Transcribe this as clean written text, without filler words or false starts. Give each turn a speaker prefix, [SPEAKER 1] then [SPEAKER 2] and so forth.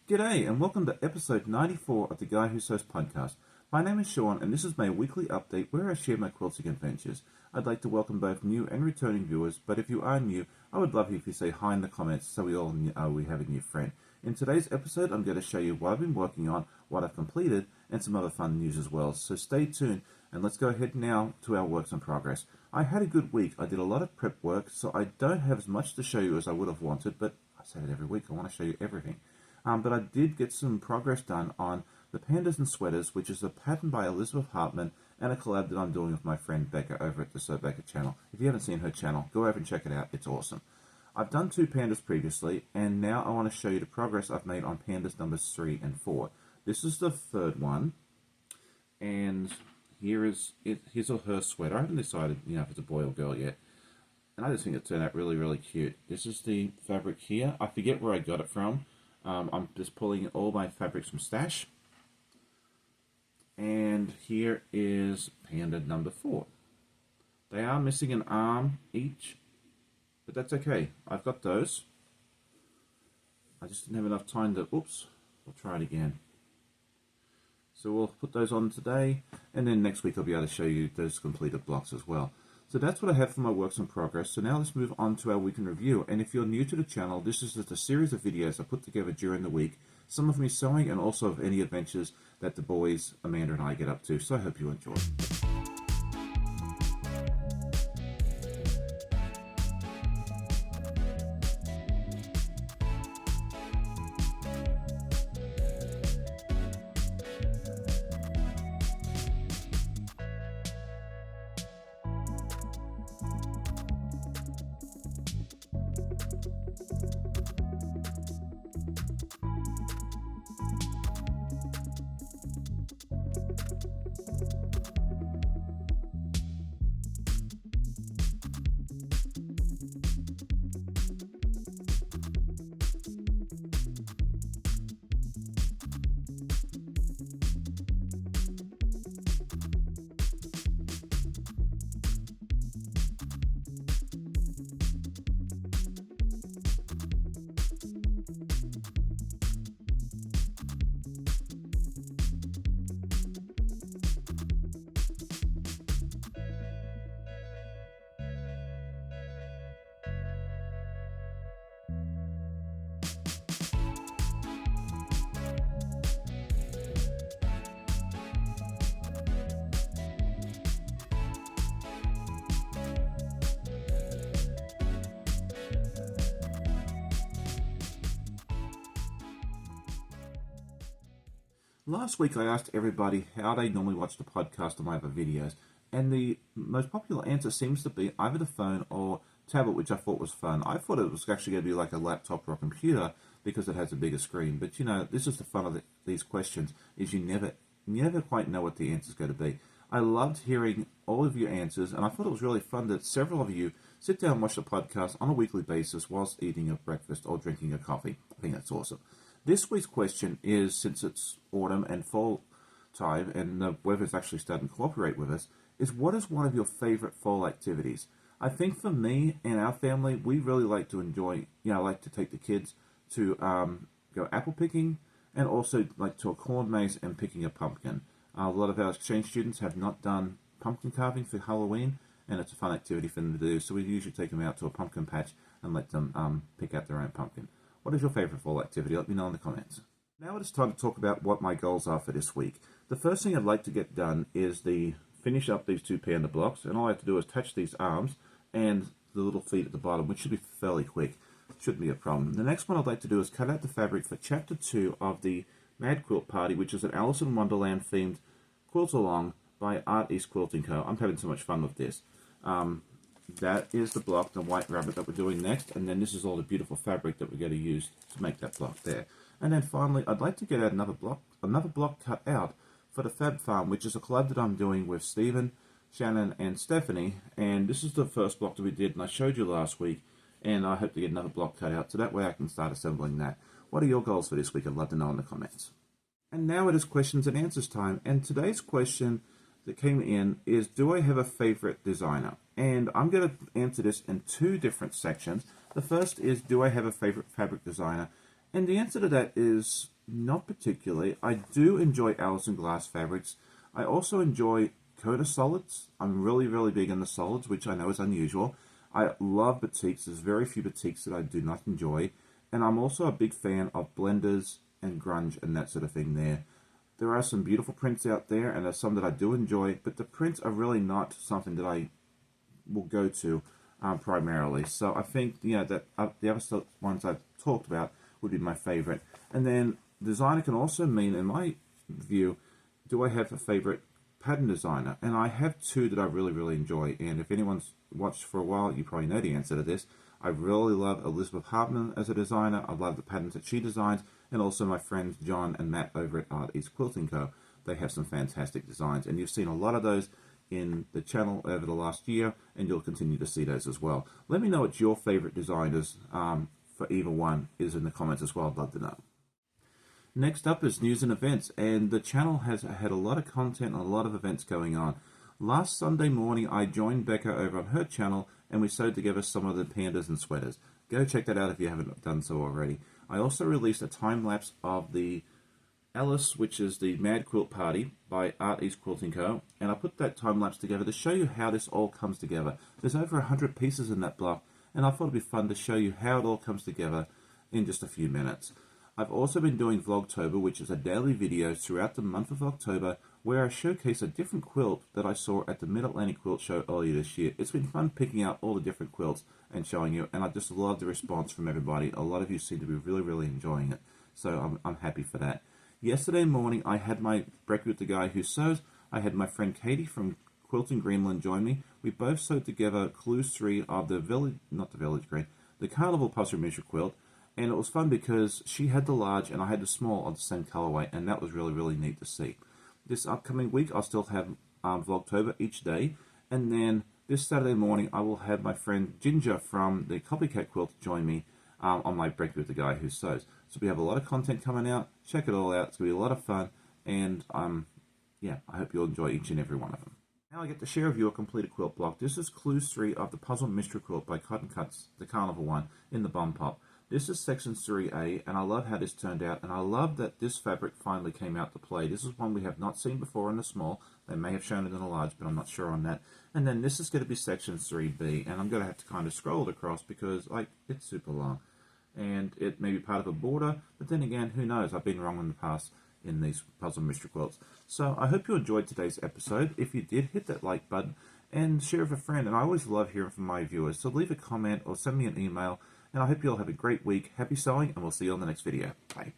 [SPEAKER 1] G'day and welcome to episode 94 of the Guy Who Sews podcast. My name is Sean and this is my weekly update where I share my quilting adventures. I'd like to welcome both new and returning viewers, but if you are new, I would love it if you say hi in the comments so we all know we have a new friend. In today's episode, I'm going to show you what I've been working on, what I've completed, and some other fun news as well. So stay tuned and let's go ahead now to our works in progress. I had a good week. I did a lot of prep work, so I don't have as much to show you as I would have wanted, but I say it every week, I want to show you everything. But I did get some progress done on the Pandas and Sweaters, which is a pattern by Elizabeth Hartman and a collab that I'm doing with my friend Becca over at the Sew Becca channel. If you haven't seen her channel, go over and check it out. It's awesome. I've done 2 pandas previously, and now I want to show you the progress I've made on pandas numbers 3 and 4. This is the third one, and here's her sweater. I haven't decided, if it's a boy or girl yet. And I just think it turned out really, really cute. This is the fabric here. I forget where I got it from. I'm just pulling all my fabrics from Stash. And here is panda number 4. They are missing an arm each, but that's okay. I've got those. I just didn't have enough time to, oops, we'll try it again. So we'll put those on today, and then next week I'll be able to show you those completed blocks as well. So that's what I have for my works in progress. So now let's move on to our week in review. And if you're new to the channel, this is just a series of videos I put together during the week. Some of me sewing and also of any adventures that the boys, Amanda and I, get up to. So I hope you enjoy. Last week I asked everybody how they normally watch the podcast or my other videos, and the most popular answer seems to be either the phone or tablet, which I thought was fun. I thought it was actually going to be like a laptop or a computer because it has a bigger screen, but this is the fun of these questions, is you never quite know what the answer is going to be. I loved hearing all of your answers, and I thought it was really fun that several of you sit down and watch the podcast on a weekly basis whilst eating your breakfast or drinking a coffee. I think that's awesome. This week's question is, since it's autumn and fall time and the weather's actually starting to cooperate with us, is what is one of your favorite fall activities? I think for me and our family, we really like to enjoy, like to take the kids to go apple picking and also like to a corn maze and picking a pumpkin. A lot of our exchange students have not done pumpkin carving for Halloween, and it's a fun activity for them to do, so we usually take them out to a pumpkin patch and let them pick out their own pumpkin. What is your favorite fall activity? Let me know in the comments. Now it is time to talk about what my goals are for this week. The first thing I'd like to get done is finish up these 2 panda blocks, and all I have to do is touch these arms and the little feet at the bottom, which should be fairly quick. Shouldn't be a problem. The next one I'd like to do is cut out the fabric for chapter 2 of the Mad Quilt Party, which is an Alice in Wonderland themed quilt along by Art East Quilting Co. I'm having so much fun with this. That is the block, the white rabbit that we're doing next, and then this is all the beautiful fabric that we're going to use to make that block there. And then finally, I'd like to get out another block cut out for the Fab Farm, which is a collab that I'm doing with Stephen, Shannon, and Stephanie. And this is the first block that we did, and I showed you last week, and I hope to get another block cut out, so that way I can start assembling that. What are your goals for this week? I'd love to know in the comments. And now it is questions and answers time, and today's question that came in is, do I have a favorite designer? And I'm going to answer this in 2 different sections. The first is, do I have a favorite fabric designer? And the answer to that is not particularly. I do enjoy Allison Glass fabrics. I also enjoy Coda solids. I'm really, really big in the solids, which I know is unusual. I love batiks. There's very few batiks that I do not enjoy. And I'm also a big fan of blenders and grunge and that sort of thing there. There are some beautiful prints out there, and there's some that I do enjoy, but the prints are really not something that I will go to primarily. So I think, you know, that the other ones I've talked about would be my favorite. And then designer can also mean, in my view, do I have a favorite pattern designer? And I have two that I really, really enjoy. And if anyone's watched for a while, you probably know the answer to this. I really love Elizabeth Hartman as a designer. I love the patterns that she designs, and also my friends John and Matt over at Art East Quilting Co. They have some fantastic designs, and you've seen a lot of those in the channel over the last year, and you'll continue to see those as well. Let me know what your favorite designers for either one is in the comments as well. I'd love to know. Next up is news and events, and the channel has had a lot of content and a lot of events going on. Last Sunday morning, I joined Becca over on her channel, and we sewed together some of the pandas and sweaters. Go check that out if you haven't done so already. I also released a time-lapse of the Alice, which is the Mad Quilt Party by Art East Quilting Co. And I put that time-lapse together to show you how this all comes together. There's over 100 pieces in that block, and I thought it'd be fun to show you how it all comes together in just a few minutes. I've also been doing Vlogtober, which is a daily video throughout the month of October, where I showcase a different quilt that I saw at the Mid-Atlantic Quilt Show earlier this year. It's been fun picking out all the different quilts and showing you, and I just love the response from everybody. A lot of you seem to be really, really enjoying it, so I'm happy for that. Yesterday morning, I had my breakfast with the guy who sews. I had my friend Katie from Quilting Greenland join me. We both sewed together Clues 3 of the the Carnival Puzzle Miniature Quilt. And it was fun because she had the large and I had the small of the same colorway, and that was really, really neat to see. This upcoming week, I'll still have Vlogtober each day, and then this Saturday morning, I will have my friend Ginger from the Copycat Quilt join me on my breakfast with the guy who sews. So we have a lot of content coming out. Check it all out. It's going to be a lot of fun, and yeah, I hope you'll enjoy each and every one of them. Now I get to share with you a completed quilt block. This is Clues 3 of the Puzzle Mystery Quilt by Cotton Cuts, the Carnival one, in the Bum Pop. This is section 3A, and I love how this turned out, and I love that this fabric finally came out to play. This is one we have not seen before in the small. They may have shown it in the large, but I'm not sure on that. And then this is going to be section 3B, and I'm going to have to kind of scroll it across because it's super long. And it may be part of a border, but then again, who knows? I've been wrong in the past in these puzzle mystery quilts. So I hope you enjoyed today's episode. If you did, hit that like button and share with a friend. And I always love hearing from my viewers, so leave a comment or send me an email. And I hope you all have a great week. Happy sewing, and we'll see you on the next video. Bye.